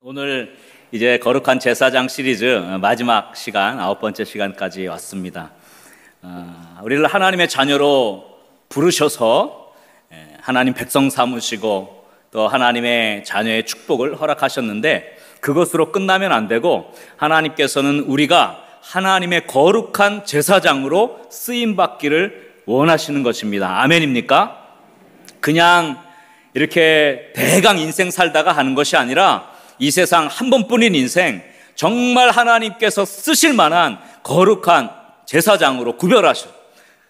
오늘 이제 거룩한 제사장 시리즈 마지막 시간, 9번째 시간까지 왔습니다. 우리를 하나님의 자녀로 부르셔서 하나님 백성 삼으시고 또 하나님의 자녀의 축복을 허락하셨는데, 그것으로 끝나면 안 되고 하나님께서는 우리가 하나님의 거룩한 제사장으로 쓰임받기를 원하시는 것입니다. 아멘입니까? 그냥 이렇게 대강 인생 살다가 하는 것이 아니라 이 세상 한 번뿐인 인생, 정말 하나님께서 쓰실 만한 거룩한 제사장으로 구별하셔,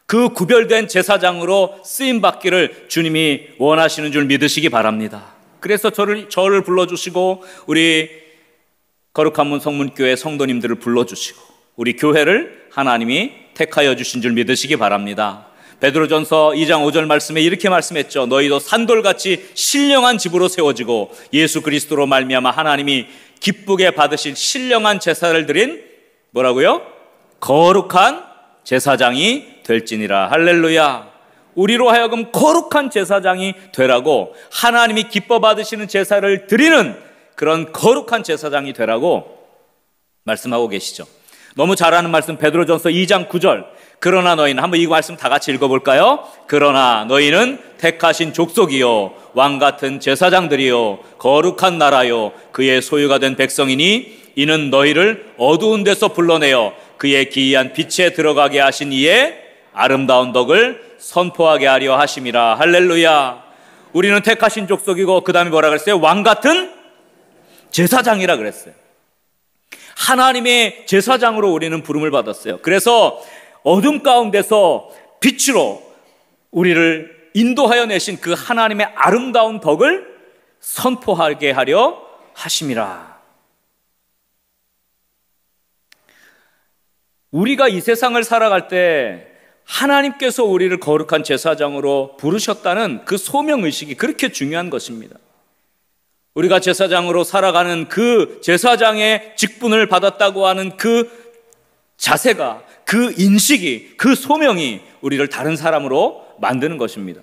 그 구별된 제사장으로 쓰임받기를 주님이 원하시는 줄 믿으시기 바랍니다. 그래서 저를 불러주시고 우리 거룩한 문 성문교회 성도님들을 불러주시고 우리 교회를 하나님이 택하여 주신 줄 믿으시기 바랍니다. 베드로전서 2장 5절 말씀에 이렇게 말씀했죠. 너희도 산돌같이 신령한 집으로 세워지고 예수 그리스도로 말미암아 하나님이 기쁘게 받으실 신령한 제사를 드린 뭐라고요? 거룩한 제사장이 될지니라. 할렐루야. 우리로 하여금 거룩한 제사장이 되라고, 하나님이 기뻐 받으시는 제사를 드리는 그런 거룩한 제사장이 되라고 말씀하고 계시죠. 너무 잘 아는 말씀, 베드로전서 2장 9절. 그러나 너희는, 한번 이 말씀 다 같이 읽어볼까요? 그러나 너희는 택하신 족속이요 왕같은 제사장들이요 거룩한 나라요 그의 소유가 된 백성이니 이는 너희를 어두운 데서 불러내어 그의 기이한 빛에 들어가게 하신 이의 아름다운 덕을 선포하게 하려 하심이라. 할렐루야. 우리는 택하신 족속이고 그 다음에 뭐라 그랬어요? 왕같은 제사장이라 그랬어요. 하나님의 제사장으로 우리는 부름을 받았어요. 그래서 어둠 가운데서 빛으로 우리를 인도하여 내신 그 하나님의 아름다운 덕을 선포하게 하려 하심이라. 우리가 이 세상을 살아갈 때 하나님께서 우리를 거룩한 제사장으로 부르셨다는 그 소명의식이 그렇게 중요한 것입니다. 우리가 제사장으로 살아가는 그 제사장의 직분을 받았다고 하는 그 자세가, 그 인식이, 그 소명이 우리를 다른 사람으로 만드는 것입니다.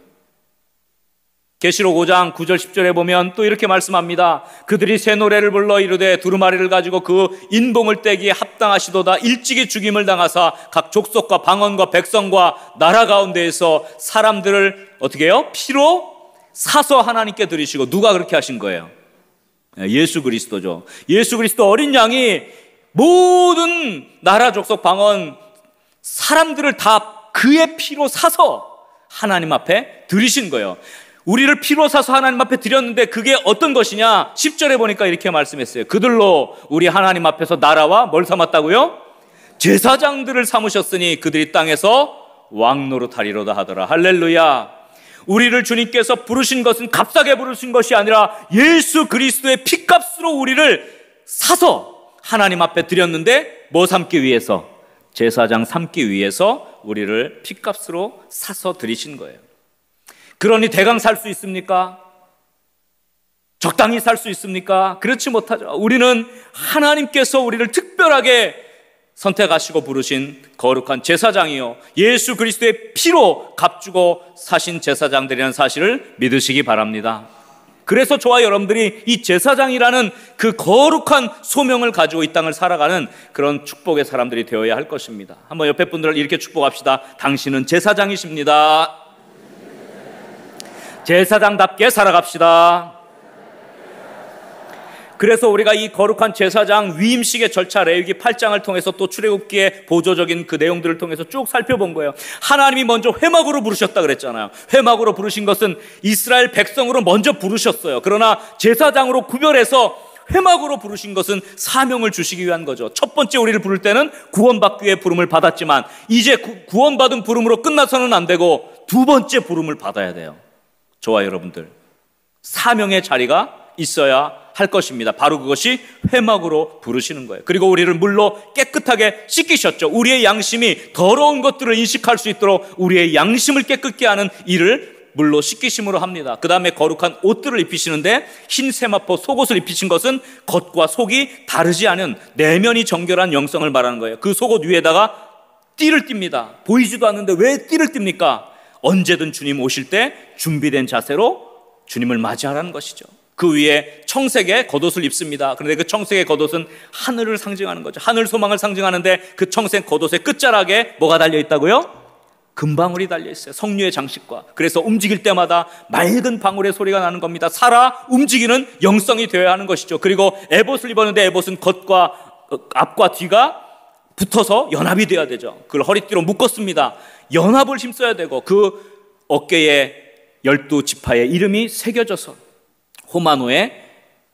계시록 5장 9절 10절에 보면 또 이렇게 말씀합니다. 그들이 새 노래를 불러 이르되 두루마리를 가지고 그 인봉을 떼기에 합당하시도다. 일찍이 죽임을 당하사 각 족속과 방언과 백성과 나라 가운데에서 사람들을 어떻게 해요? 피로 사서 하나님께 드리시고. 누가 그렇게 하신 거예요? 예수 그리스도죠. 예수 그리스도 어린 양이 모든 나라 족속 방언 사람들을 다 그의 피로 사서 하나님 앞에 드리신 거예요. 우리를 피로 사서 하나님 앞에 드렸는데 그게 어떤 것이냐? 10절에 보니까 이렇게 말씀했어요. 그들로 우리 하나님 앞에서 나라와 뭘 삼았다고요? 제사장들을 삼으셨으니 그들이 땅에서 왕노릇하리로다 하더라. 할렐루야. 우리를 주님께서 부르신 것은 값싸게 부르신 것이 아니라 예수 그리스도의 피값으로 우리를 사서 하나님 앞에 드렸는데 뭐 삼기 위해서? 제사장 삼기 위해서 우리를 피값으로 사서 드리신 거예요. 그러니 대강 살 수 있습니까? 적당히 살 수 있습니까? 그렇지 못하죠. 우리는 하나님께서 우리를 특별하게 선택하시고 부르신 거룩한 제사장이요 예수 그리스도의 피로 값주고 사신 제사장들이라는 사실을 믿으시기 바랍니다. 그래서 저와 여러분들이 이 제사장이라는 그 거룩한 소명을 가지고 이 땅을 살아가는 그런 축복의 사람들이 되어야 할 것입니다. 한번 옆에 분들을 이렇게 축복합시다. 당신은 제사장이십니다. 제사장답게 살아갑시다. 그래서 우리가 이 거룩한 제사장 위임식의 절차, 레위기 8장을 통해서 또 출애굽기의 보조적인 그 내용들을 통해서 쭉 살펴본 거예요. 하나님이 먼저 회막으로 부르셨다 그랬잖아요. 회막으로 부르신 것은 이스라엘 백성으로 먼저 부르셨어요. 그러나 제사장으로 구별해서 회막으로 부르신 것은 사명을 주시기 위한 거죠. 첫 번째 우리를 부를 때는 구원받기 위해 부름을 받았지만 이제 구원받은 부름으로 끝나서는 안 되고 두 번째 부름을 받아야 돼요. 저와 여러분들, 사명의 자리가 있어야 할 것입니다. 바로 그것이 회막으로 부르시는 거예요. 그리고 우리를 물로 깨끗하게 씻기셨죠. 우리의 양심이 더러운 것들을 인식할 수 있도록 우리의 양심을 깨끗게 하는 일을 물로 씻기심으로 합니다. 그 다음에 거룩한 옷들을 입히시는데 흰 세마포 속옷을 입히신 것은 겉과 속이 다르지 않은 내면이 정결한 영성을 말하는 거예요. 그 속옷 위에다가 띠를 띱니다. 보이지도 않는데 왜 띠를 띱니까? 언제든 주님 오실 때 준비된 자세로 주님을 맞이하라는 것이죠. 그 위에 청색의 겉옷을 입습니다. 그런데 그 청색의 겉옷은 하늘을 상징하는 거죠. 하늘 소망을 상징하는데 그 청색 겉옷의 끝자락에 뭐가 달려 있다고요? 금방울이 달려 있어요. 성류의 장식과. 그래서 움직일 때마다 맑은 방울의 소리가 나는 겁니다. 살아 움직이는 영성이 되어야 하는 것이죠. 그리고 에봇을 입었는데 에봇은 겉과 앞과 뒤가 붙어서 연합이 되어야 되죠. 그걸 허리띠로 묶었습니다. 연합을 힘써야 되고 그 어깨에 12지파의 이름이 새겨져서 호마노의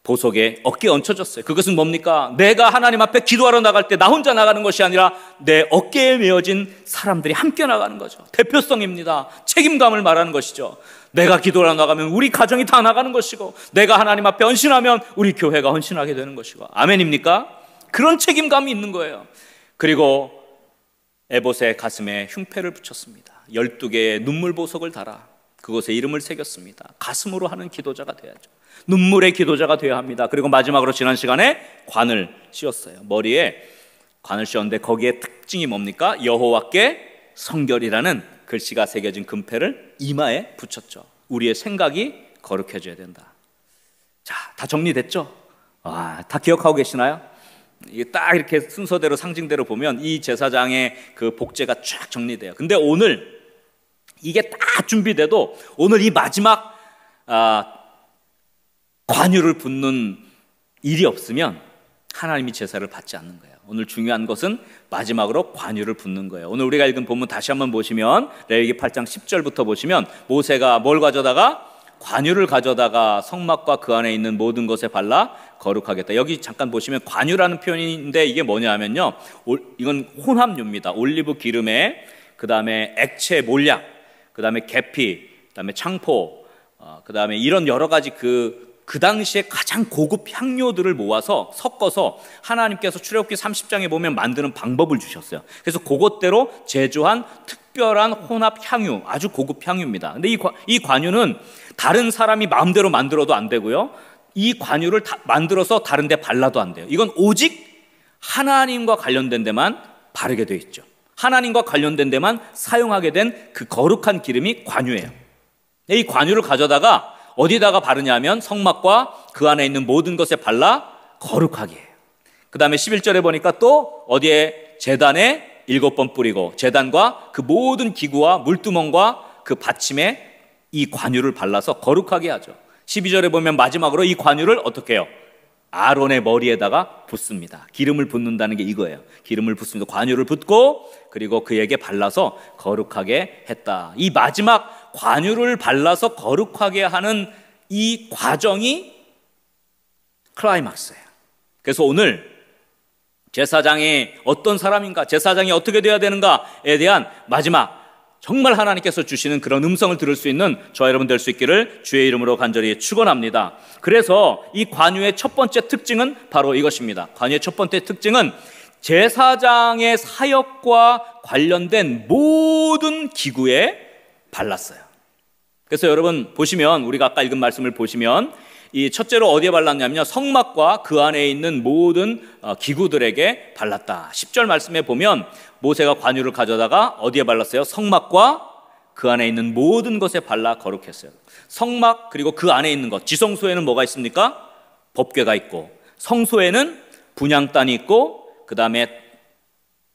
보석에 어깨에 얹혀졌어요. 그것은 뭡니까? 내가 하나님 앞에 기도하러 나갈 때 나 혼자 나가는 것이 아니라 내 어깨에 메어진 사람들이 함께 나가는 거죠. 대표성입니다. 책임감을 말하는 것이죠. 내가 기도하러 나가면 우리 가정이 다 나가는 것이고, 내가 하나님 앞에 헌신하면 우리 교회가 헌신하게 되는 것이고. 아멘입니까? 그런 책임감이 있는 거예요. 그리고 에봇의 가슴에 흉패를 붙였습니다. 12개의 눈물 보석을 달아 그곳에 이름을 새겼습니다. 가슴으로 하는 기도자가 돼야죠. 눈물의 기도자가 되어야 합니다. 그리고 마지막으로 지난 시간에 관을 씌웠어요. 머리에 관을 씌웠는데 거기에 특징이 뭡니까? 여호와께 성결이라는 글씨가 새겨진 금패를 이마에 붙였죠. 우리의 생각이 거룩해져야 된다. 자, 다 정리됐죠? 다 기억하고 계시나요? 이게 딱 이렇게 순서대로 상징대로 보면 이 제사장의 그 복제가 쫙 정리돼요. 근데 오늘 이게 다 준비돼도 오늘 이 마지막 관유를 붓는 일이 없으면 하나님이 제사를 받지 않는 거예요. 오늘 중요한 것은 마지막으로 관유를 붓는 거예요. 오늘 우리가 읽은 본문 다시 한번 보시면 레위기 8장 10절부터 보시면 모세가 뭘 가져다가? 관유를 가져다가 성막과 그 안에 있는 모든 것에 발라 거룩하겠다. 여기 잠깐 보시면 관유라는 표현인데 이게 뭐냐 하면요, 이건 혼합유입니다. 올리브 기름에 그 다음에 액체 몰약, 그 다음에 계피, 그 다음에 창포, 그 다음에 이런 여러 가지 그 당시에 가장 고급 향료들을 모아서 섞어서 하나님께서 출애굽기 30장에 보면 만드는 방법을 주셨어요. 그래서 그것대로 제조한 특별한 혼합 향유, 아주 고급 향유입니다. 근데 이 관유는 다른 사람이 마음대로 만들어도 안 되고요, 이 관유를 만들어서 다른 데 발라도 안 돼요. 이건 오직 하나님과 관련된 데만 바르게 되어 있죠. 하나님과 관련된 데만 사용하게 된 그 거룩한 기름이 관유예요. 이 관유를 가져다가 어디다가 바르냐면 성막과 그 안에 있는 모든 것에 발라 거룩하게 해요. 그 다음에 11절에 보니까 또 어디에? 제단에 7번 뿌리고 제단과 그 모든 기구와 물두멍과 그 받침에 이 관유를 발라서 거룩하게 하죠. 12절에 보면 마지막으로 이 관유를 어떻게 해요? 아론의 머리에다가 붓습니다. 기름을 붓는다는 게 이거예요. 기름을 붓습니다. 관유를 붓고 그리고 그에게 발라서 거룩하게 했다. 이 마지막 관유를 발라서 거룩하게 하는 이 과정이 클라이막스예요. 그래서 오늘 제사장이 어떤 사람인가, 제사장이 어떻게 되어야 되는가에 대한 마지막, 정말 하나님께서 주시는 그런 음성을 들을 수 있는 저와 여러분 될 수 있기를 주의 이름으로 간절히 축원합니다. 그래서 이 관유의 첫 번째 특징은 바로 이것입니다. 관유의 첫 번째 특징은 제사장의 사역과 관련된 모든 기구에 발랐어요. 그래서 여러분 보시면, 우리가 아까 읽은 말씀을 보시면 이 첫째로 어디에 발랐냐면요, 성막과 그 안에 있는 모든 기구들에게 발랐다. 10절 말씀에 보면 모세가 관유를 가져다가 어디에 발랐어요? 성막과 그 안에 있는 모든 것에 발라 거룩했어요. 성막 그리고 그 안에 있는 것, 지성소에는 뭐가 있습니까? 법궤가 있고, 성소에는 분향단이 있고, 그 다음에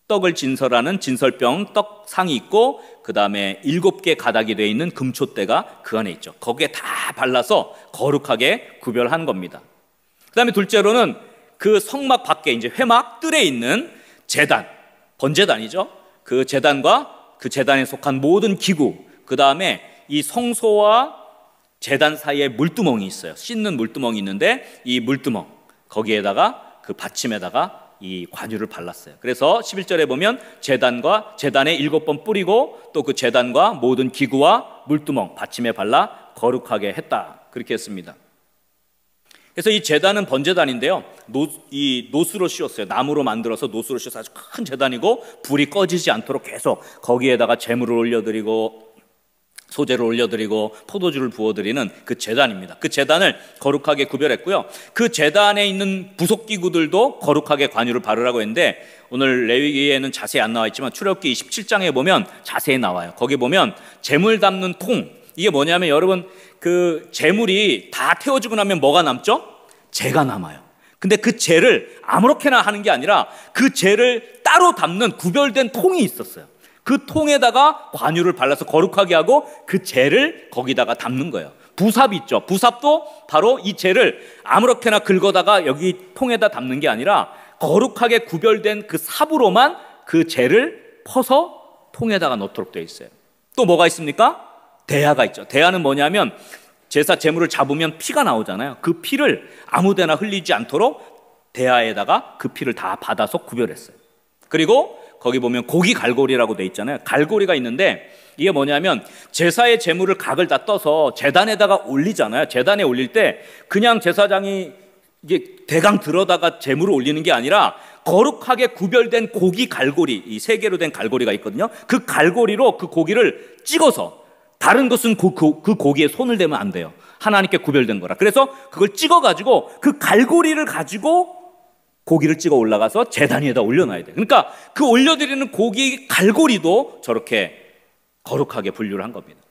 떡을 진설하는 진설병 떡상이 있고, 그 다음에 7개 가닥이 되어 있는 금촛대가 그 안에 있죠. 거기에 다 발라서 거룩하게 구별한 겁니다. 그 다음에 둘째로는 그 성막 밖에 이제 회막 뜰에 있는 제단, 번제단이죠. 그 제단과 그 제단에 속한 모든 기구, 그 다음에 이 성소와 제단 사이에 물두멍이 있어요. 씻는 물두멍이 있는데 이 물두멍, 거기에다가 그 받침에다가 이 관유를 발랐어요. 그래서 11절에 보면 제단과 제단에 7번 뿌리고 또 그 제단과 모든 기구와 물두멍, 받침에 발라 거룩하게 했다. 그렇게 했습니다. 그래서 이 제단은 번제단인데요, 이 노수로 씌웠어요. 나무로 만들어서 노수로 씌워서 아주 큰 제단이고, 불이 꺼지지 않도록 계속 거기에다가 제물을 올려드리고 소재를 올려드리고 포도주를 부어드리는 그 제단입니다. 그 제단을 거룩하게 구별했고요, 그 제단에 있는 부속기구들도 거룩하게 관유를 바르라고 했는데, 오늘 레위기에는 자세히 안 나와 있지만 출애굽기 27장에 보면 자세히 나와요. 거기 보면 제물 담는 통, 이게 뭐냐면 여러분, 그 재물이 다 태워지고 나면 뭐가 남죠? 재가 남아요. 근데 그 재를 아무렇게나 하는 게 아니라 그 재를 따로 담는 구별된 통이 있었어요. 그 통에다가 관유를 발라서 거룩하게 하고 그 재를 거기다가 담는 거예요. 부삽이 있죠. 부삽도 바로 이 재를 아무렇게나 긁어다가 여기 통에다 담는 게 아니라 거룩하게 구별된 그 삽으로만 그 재를 퍼서 통에다가 넣도록 되어 있어요. 또 뭐가 있습니까? 대야가 있죠. 대야는 뭐냐면 제사 제물을 잡으면 피가 나오잖아요. 그 피를 아무데나 흘리지 않도록 대야에다가 그 피를 다 받아서 구별했어요. 그리고 거기 보면 고기 갈고리라고 돼 있잖아요. 갈고리가 있는데 이게 뭐냐면 제사의 제물을 각을 다 떠서 제단에다가 올리잖아요. 제단에 올릴 때 그냥 제사장이 이게 대강 들어다가 제물을 올리는 게 아니라 거룩하게 구별된 고기 갈고리, 이 세 개로 된 갈고리가 있거든요. 그 갈고리로 그 고기를 찍어서, 다른 것은 그 고기에 손을 대면 안 돼요. 하나님께 구별된 거라. 그래서 그걸 찍어가지고 그 갈고리를 가지고 고기를 찍어 올라가서 제단 위에다 올려놔야 돼요. 그러니까 그 올려드리는 고기 갈고리도 저렇게 거룩하게 분류를 한 겁니다.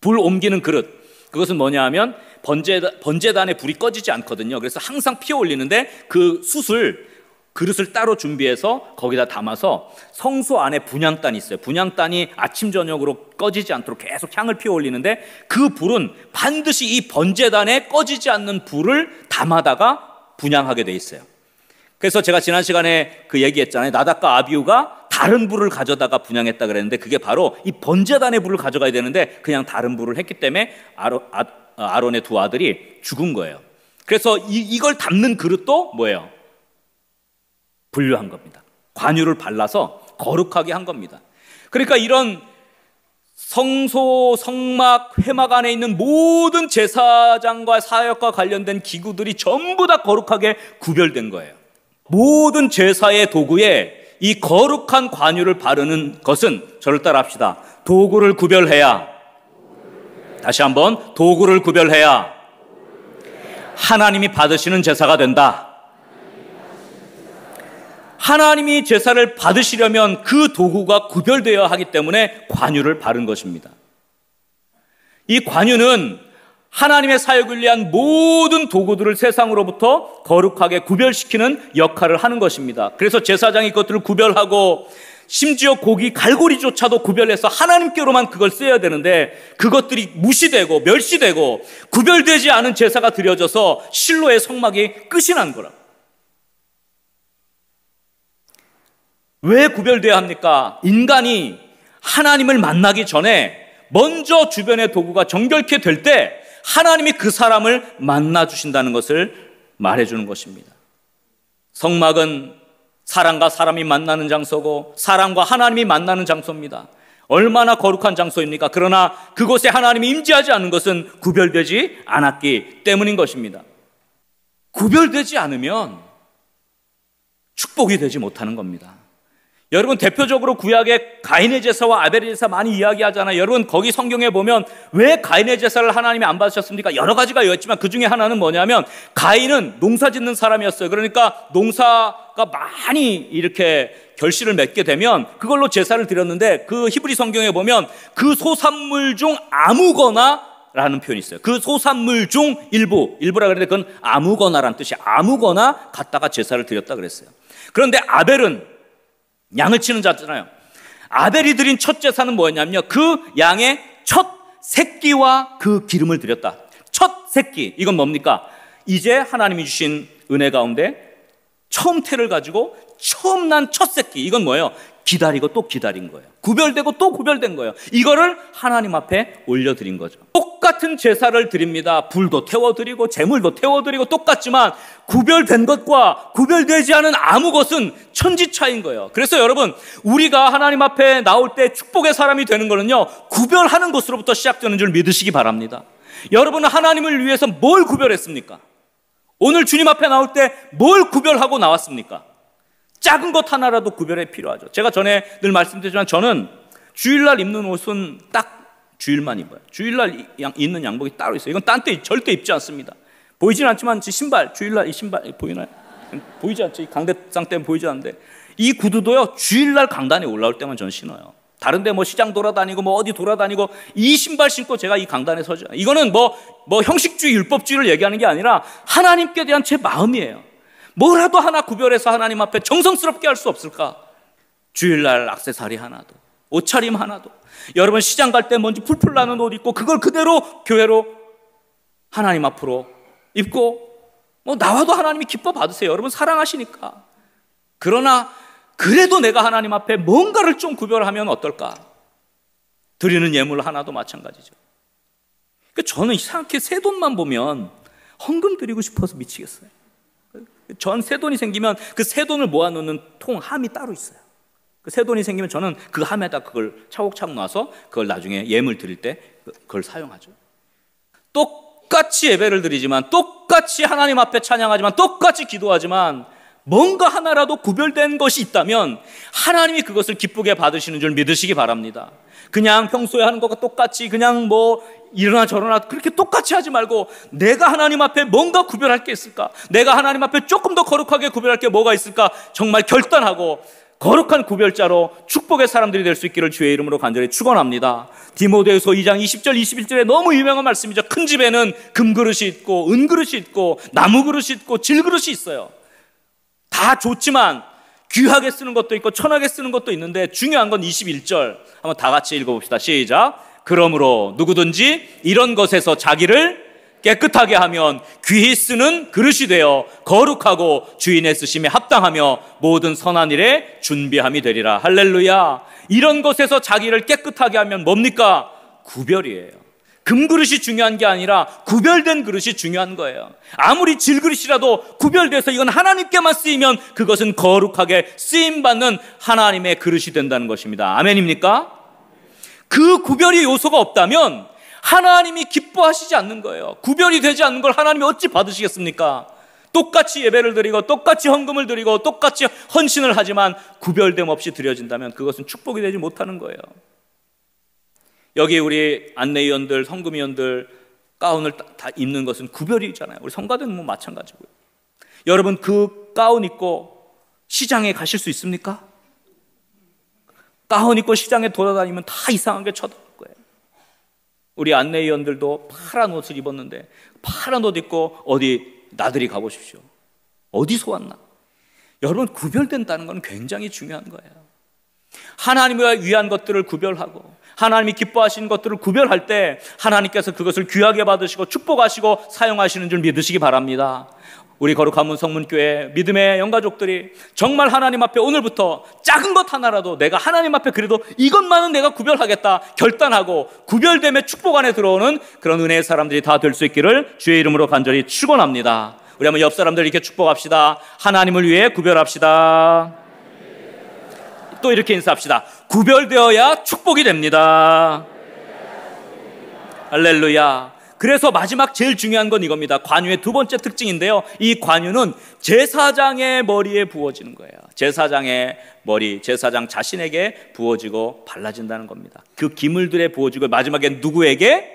불 옮기는 그릇, 그것은 뭐냐 하면 번제단에 불이 꺼지지 않거든요. 그래서 항상 피워 올리는데 그 숯을, 그릇을 따로 준비해서 거기다 담아서 성소 안에 분향단이 있어요. 분향단이 아침 저녁으로 꺼지지 않도록 계속 향을 피워 올리는데 그 불은 반드시 이 번제단에 꺼지지 않는 불을 담아다가 분향하게 돼 있어요. 그래서 제가 지난 시간에 그 얘기했잖아요. 나답과 아비후가 다른 불을 가져다가 분향했다 그랬는데 그게 바로 이 번제단의 불을 가져가야 되는데 그냥 다른 불을 했기 때문에 아론의 두 아들이 죽은 거예요. 그래서 이걸 담는 그릇도 뭐예요? 분류한 겁니다. 관유를 발라서 거룩하게 한 겁니다. 그러니까 이런 성소, 성막, 회막 안에 있는 모든 제사장과 사역과 관련된 기구들이 전부 다 거룩하게 구별된 거예요. 모든 제사의 도구에 이 거룩한 관유를 바르는 것은, 저를 따라 합시다. 도구를 구별해야, 다시 한번, 도구를 구별해야 하나님이 받으시는 제사가 된다. 하나님이 제사를 받으시려면 그 도구가 구별되어야 하기 때문에 관유를 바른 것입니다. 이 관유는 하나님의 사역을 위한 모든 도구들을 세상으로부터 거룩하게 구별시키는 역할을 하는 것입니다. 그래서 제사장이 그것들을 구별하고 심지어 고기 갈고리조차도 구별해서 하나님께로만 그걸 써야 되는데 그것들이 무시되고 멸시되고 구별되지 않은 제사가 드려져서 실로의 성막이 끝이 난 거라. 왜 구별돼야 합니까? 인간이 하나님을 만나기 전에 먼저 주변의 도구가 정결케 될 때 하나님이 그 사람을 만나주신다는 것을 말해주는 것입니다. 성막은 사람과 사람이 만나는 장소고 사람과 하나님이 만나는 장소입니다. 얼마나 거룩한 장소입니까? 그러나 그곳에 하나님이 임재하지 않는 것은 구별되지 않았기 때문인 것입니다. 구별되지 않으면 축복이 되지 못하는 겁니다. 여러분, 대표적으로 구약의 가인의 제사와 아벨의 제사 많이 이야기하잖아요. 여러분, 거기 성경에 보면 왜 가인의 제사를 하나님이 안 받으셨습니까? 여러 가지가 있지만 그 중에 하나는 뭐냐면 가인은 농사 짓는 사람이었어요. 그러니까 농사가 많이 이렇게 결실을 맺게 되면 그걸로 제사를 드렸는데 그 히브리 성경에 보면 그 소산물 중 아무거나 라는 표현이 있어요. 그 소산물 중 일부라 그랬는데 그건 아무거나라는 뜻이, 아무거나 갖다가 제사를 드렸다 그랬어요. 그런데 아벨은 양을 치는 자잖아요. 아벨이 드린 첫 제사는 뭐였냐면요, 그 양의 첫 새끼와 그 기름을 드렸다. 첫 새끼, 이건 뭡니까? 이제 하나님이 주신 은혜 가운데 처음 태를 가지고 처음 난 첫 새끼, 이건 뭐예요? 기다리고 또 기다린 거예요. 구별되고 또 구별된 거예요. 이거를 하나님 앞에 올려드린 거죠. 똑같은 제사를 드립니다. 불도 태워드리고 제물도 태워드리고 똑같지만 구별된 것과 구별되지 않은 아무 것은 천지차이인 거예요. 그래서 여러분, 우리가 하나님 앞에 나올 때 축복의 사람이 되는 거는요, 구별하는 것으로부터 시작되는 줄 믿으시기 바랍니다. 여러분은 하나님을 위해서 뭘 구별했습니까? 오늘 주님 앞에 나올 때 뭘 구별하고 나왔습니까? 작은 것 하나라도 구별이 필요하죠. 제가 전에 늘 말씀드리지만 저는 주일날 입는 옷은 딱 주일만 입어요. 주일날 입는 양복이 따로 있어요. 이건 딴 때 절대 입지 않습니다. 보이진 않지만 제 신발, 주일날 이 신발 보이나요? 보이지 않죠? 이 강대상 때문에 보이지 않는데 이 구두도요, 주일날 강단에 올라올 때만 저는 신어요. 다른데 뭐 시장 돌아다니고 뭐 어디 돌아다니고 이 신발 신고 제가 이 강단에 서죠. 이거는 뭐 형식주의, 율법주의를 얘기하는 게 아니라 하나님께 대한 제 마음이에요. 뭐라도 하나 구별해서 하나님 앞에 정성스럽게 할 수 없을까? 주일날 액세서리 하나도, 옷차림 하나도. 여러분 시장 갈 때 먼지 풀풀 나는 옷 입고 그걸 그대로 교회로 하나님 앞으로 입고 뭐 나와도 하나님이 기뻐 받으세요. 여러분 사랑하시니까. 그러나 그래도 내가 하나님 앞에 뭔가를 좀 구별하면 어떨까? 드리는 예물 하나도 마찬가지죠. 저는 이상하게 새 돈만 보면 헌금 드리고 싶어서 미치겠어요. 전 새 돈이 생기면 그 새 돈을 모아놓는 통 함이 따로 있어요. 그 새 돈이 생기면 저는 그 함에다 그걸 차곡차곡 놔서 그걸 나중에 예물 드릴 때 그걸 사용하죠. 똑같이 예배를 드리지만, 똑같이 하나님 앞에 찬양하지만, 똑같이 기도하지만 뭔가 하나라도 구별된 것이 있다면 하나님이 그것을 기쁘게 받으시는 줄 믿으시기 바랍니다. 그냥 평소에 하는 것과 똑같이 그냥 뭐 이러나 저러나 그렇게 똑같이 하지 말고, 내가 하나님 앞에 뭔가 구별할 게 있을까? 내가 하나님 앞에 조금 더 거룩하게 구별할 게 뭐가 있을까? 정말 결단하고 거룩한 구별자로 축복의 사람들이 될 수 있기를 주의 이름으로 간절히 축원합니다. 디모데후서 2장 20절 21절에 너무 유명한 말씀이죠. 큰 집에는 금그릇이 있고 은그릇이 있고 나무그릇이 있고 질그릇이 있어요. 다 좋지만 귀하게 쓰는 것도 있고 천하게 쓰는 것도 있는데 중요한 건 21절 한번 다 같이 읽어봅시다. 시작. 그러므로 누구든지 이런 것에서 자기를 깨끗하게 하면 귀히 쓰는 그릇이 되어 거룩하고 주인의 쓰심에 합당하며 모든 선한 일에 준비함이 되리라. 할렐루야. 이런 것에서 자기를 깨끗하게 하면 뭡니까? 구별이에요. 금그릇이 중요한 게 아니라 구별된 그릇이 중요한 거예요. 아무리 질그릇이라도 구별돼서 이건 하나님께만 쓰이면 그것은 거룩하게 쓰임받는 하나님의 그릇이 된다는 것입니다. 아멘입니까? 그 구별의 요소가 없다면 하나님이 기뻐하시지 않는 거예요. 구별이 되지 않는 걸 하나님이 어찌 받으시겠습니까? 똑같이 예배를 드리고 똑같이 헌금을 드리고 똑같이 헌신을 하지만 구별됨 없이 드려진다면 그것은 축복이 되지 못하는 거예요. 여기 우리 안내위원들, 성금위원들 가운을 다 입는 것은 구별이 있잖아요. 우리 성가대는 뭐 마찬가지고요. 여러분 그 가운 입고 시장에 가실 수 있습니까? 가운 입고 시장에 돌아다니면 다 이상하게 쳐다볼 거예요. 우리 안내위원들도 파란 옷을 입었는데 파란 옷 입고 어디 나들이 가보십시오. 어디서 왔나? 여러분 구별된다는 건 굉장히 중요한 거예요. 하나님을 위한 것들을 구별하고 하나님이 기뻐하시는 것들을 구별할 때 하나님께서 그것을 귀하게 받으시고 축복하시고 사용하시는 줄 믿으시기 바랍니다. 우리 거룩한 문 성문교회 믿음의 영가족들이 정말 하나님 앞에 오늘부터 작은 것 하나라도 내가 하나님 앞에 그래도 이것만은 내가 구별하겠다 결단하고 구별됨의 축복 안에 들어오는 그런 은혜의 사람들이 다 될 수 있기를 주의 이름으로 간절히 축원합니다. 우리 한번 옆 사람들 이렇게 축복합시다. 하나님을 위해 구별합시다. 또 이렇게 인사합시다. 구별되어야 축복이 됩니다. 할렐루야. 그래서 마지막 제일 중요한 건 이겁니다. 관유의 두 번째 특징인데요. 이 관유는 제사장의 머리에 부어지는 거예요. 제사장의 머리, 제사장 자신에게 부어지고 발라진다는 겁니다. 그 기물들에 부어지고 마지막엔 누구에게?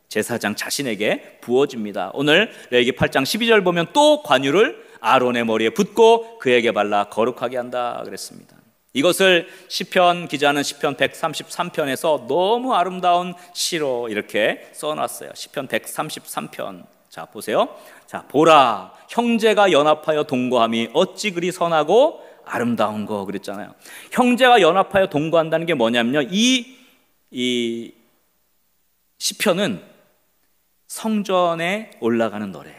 제사장 자신에게 부어집니다. 오늘 레위기 8장 12절 보면 또 관유를 아론의 머리에 붓고 그에게 발라 거룩하게 한다 그랬습니다. 이것을 시편 기자는 시편 133편에서 너무 아름다운 시로 이렇게 써놨어요. 시편 133편. 자, 보세요. 자, 보라, 형제가 연합하여 동거함이 어찌 그리 선하고 아름다운 거 그랬잖아요. 형제가 연합하여 동거한다는 게 뭐냐면요. 이 시편은 성전에 올라가는 노래예요.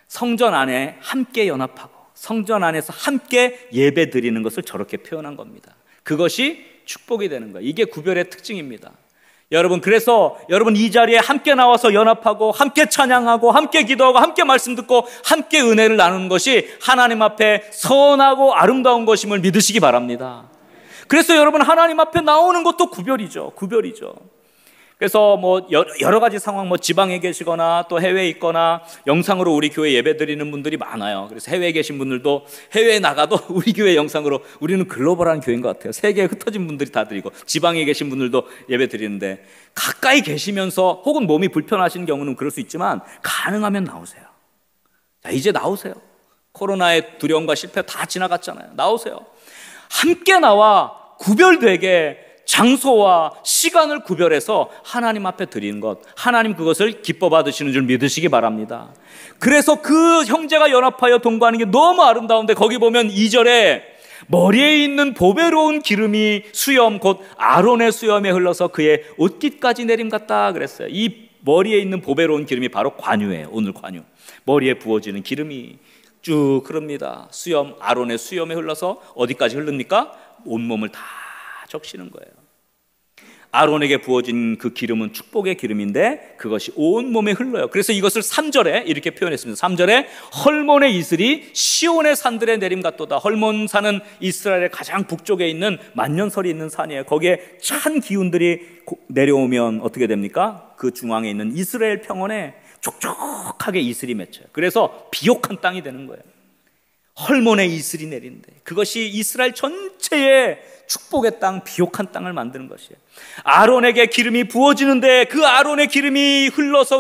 성전 안에 함께 연합하고 성전 안에서 함께 예배 드리는 것을 저렇게 표현한 겁니다. 그것이 축복이 되는 거예요. 이게 구별의 특징입니다. 여러분, 그래서 여러분 이 자리에 함께 나와서 연합하고 함께 찬양하고 함께 기도하고 함께 말씀 듣고 함께 은혜를 나누는 것이 하나님 앞에 선하고 아름다운 것임을 믿으시기 바랍니다. 그래서 여러분 하나님 앞에 나오는 것도 구별이죠. 구별이죠. 그래서 뭐 여러 가지 상황, 뭐 지방에 계시거나 또 해외에 있거나 영상으로 우리 교회 예배 드리는 분들이 많아요. 그래서 해외에 계신 분들도 해외에 나가도 우리 교회 영상으로, 우리는 글로벌한 교회인 것 같아요. 세계에 흩어진 분들이 다 드리고 지방에 계신 분들도 예배 드리는데 가까이 계시면서 혹은 몸이 불편하신 경우는 그럴 수 있지만 가능하면 나오세요. 자, 이제 나오세요. 코로나의 두려움과 실패 다 지나갔잖아요. 나오세요. 함께 나와 구별되게 장소와 시간을 구별해서 하나님 앞에 드리는 것, 하나님 그것을 기뻐 받으시는 줄 믿으시기 바랍니다. 그래서 그 형제가 연합하여 동거하는 게 너무 아름다운데, 거기 보면 2절에 머리에 있는 보배로운 기름이 수염, 곧 아론의 수염에 흘러서 그의 옷깃까지 내림 같다 그랬어요. 이 머리에 있는 보배로운 기름이 바로 관유예요. 오늘 관유, 머리에 부어지는 기름이 쭉 흐릅니다. 수염, 아론의 수염에 흘러서 어디까지 흐릅니까? 온몸을 다 적시는 거예요. 아론에게 부어진 그 기름은 축복의 기름인데 그것이 온몸에 흘러요. 그래서 이것을 3절에 이렇게 표현했습니다. 3절에 헐몬의 이슬이 시온의 산들에 내림 같도다. 헐몬 산은 이스라엘의 가장 북쪽에 있는 만년설이 있는 산이에요. 거기에 찬 기운들이 내려오면 어떻게 됩니까? 그 중앙에 있는 이스라엘 평원에 촉촉하게 이슬이 맺혀요. 그래서 비옥한 땅이 되는 거예요. 헐몬의 이슬이 내린대. 그것이 이스라엘 전체의 축복의 땅, 비옥한 땅을 만드는 것이에요. 아론에게 기름이 부어지는데 그 아론의 기름이 흘러서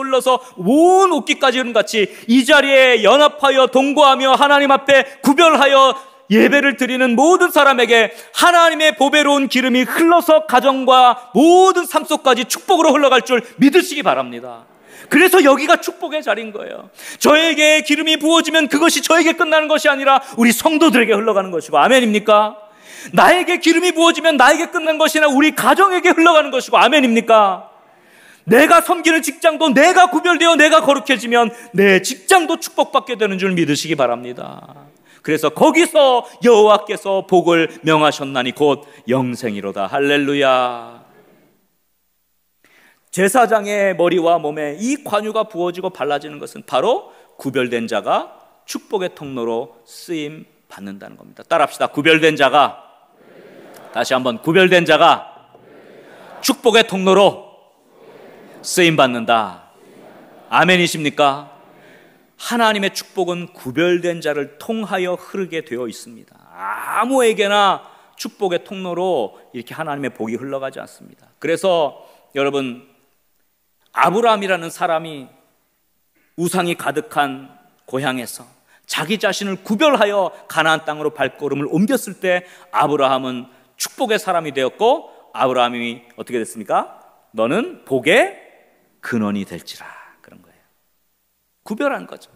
온 옷깃까지 흐른 같이 이 자리에 연합하여 동거하며 하나님 앞에 구별하여 예배를 드리는 모든 사람에게 하나님의 보배로운 기름이 흘러서 가정과 모든 삶 속까지 축복으로 흘러갈 줄 믿으시기 바랍니다. 그래서 여기가 축복의 자리인 거예요. 저에게 기름이 부어지면 그것이 저에게 끝나는 것이 아니라 우리 성도들에게 흘러가는 것이고, 아멘입니까? 나에게 기름이 부어지면 나에게 끝난 것이 아니라 우리 가정에게 흘러가는 것이고, 아멘입니까? 내가 섬기는 직장도 내가 구별되어 내가 거룩해지면 내 직장도 축복받게 되는 줄 믿으시기 바랍니다. 그래서 거기서 여호와께서 복을 명하셨나니 곧 영생이로다. 할렐루야. 제사장의 머리와 몸에 이 관유가 부어지고 발라지는 것은 바로 구별된 자가 축복의 통로로 쓰임 받는다는 겁니다. 따라합시다. 구별된 자가, 다시 한번, 구별된 자가 축복의 통로로 쓰임 받는다. 아멘이십니까? 하나님의 축복은 구별된 자를 통하여 흐르게 되어 있습니다. 아무에게나 축복의 통로로 이렇게 하나님의 복이 흘러가지 않습니다. 그래서 여러분, 아브라함이라는 사람이 우상이 가득한 고향에서 자기 자신을 구별하여 가나안 땅으로 발걸음을 옮겼을 때 아브라함은 축복의 사람이 되었고, 아브라함이 어떻게 됐습니까? 너는 복의 근원이 될지라. 그런 거예요. 구별한 거죠.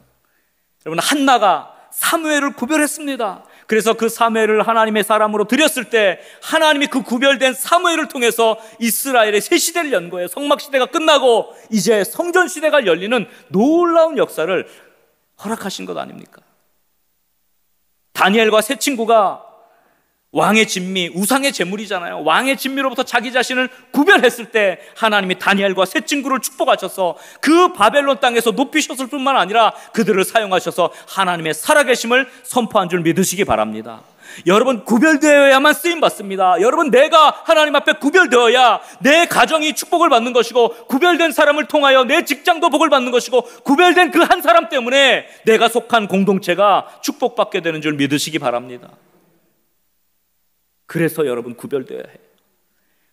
여러분, 한나가 사무엘을 구별했습니다. 그래서 그 사무엘을 하나님의 사람으로 드렸을 때 하나님이 그 구별된 사무엘을 통해서 이스라엘의 새 시대를 연 거예요. 성막 시대가 끝나고 이제 성전 시대가 열리는 놀라운 역사를 허락하신 것 아닙니까? 다니엘과 세 친구가 왕의 진미, 우상의 제물이잖아요. 왕의 진미로부터 자기 자신을 구별했을 때 하나님이 다니엘과 세 친구를 축복하셔서 그 바벨론 땅에서 높이셨을 뿐만 아니라 그들을 사용하셔서 하나님의 살아계심을 선포한 줄 믿으시기 바랍니다. 여러분, 구별되어야만 쓰임받습니다. 여러분, 내가 하나님 앞에 구별되어야 내 가정이 축복을 받는 것이고, 구별된 사람을 통하여 내 직장도 복을 받는 것이고, 구별된 그 한 사람 때문에 내가 속한 공동체가 축복받게 되는 줄 믿으시기 바랍니다. 그래서 여러분, 구별되어야 해요.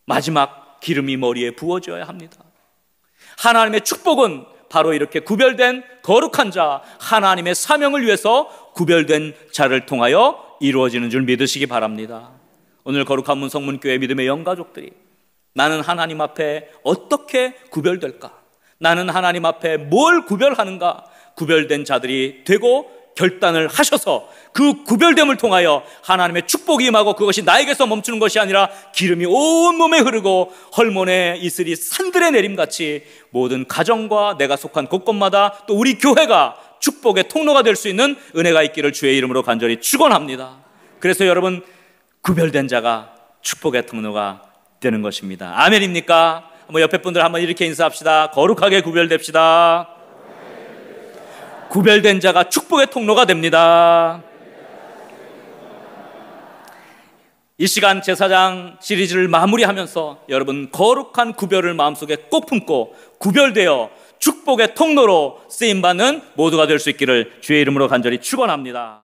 마지막 기름이 머리에 부어져야 합니다. 하나님의 축복은 바로 이렇게 구별된 거룩한 자, 하나님의 사명을 위해서 구별된 자를 통하여 이루어지는 줄 믿으시기 바랍니다. 오늘 거룩한 문성문교회 믿음의 영가족들이 나는 하나님 앞에 어떻게 구별될까? 나는 하나님 앞에 뭘 구별하는가? 구별된 자들이 되고 결단을 하셔서 그 구별됨을 통하여 하나님의 축복이 임하고 그것이 나에게서 멈추는 것이 아니라 기름이 온몸에 흐르고 헐몬의 이슬이 산들에 내림같이 모든 가정과 내가 속한 곳곳마다 또 우리 교회가 축복의 통로가 될 수 있는 은혜가 있기를 주의 이름으로 간절히 축원합니다. 그래서 여러분, 구별된 자가 축복의 통로가 되는 것입니다. 아멘입니까? 한번 옆에 분들 한번 이렇게 인사합시다. 거룩하게 구별됩시다. 구별된 자가 축복의 통로가 됩니다. 이 시간 제사장 시리즈를 마무리하면서 여러분, 거룩한 구별을 마음속에 꼭 품고 구별되어 축복의 통로로 쓰임받는 모두가 될 수 있기를 주의 이름으로 간절히 축원합니다.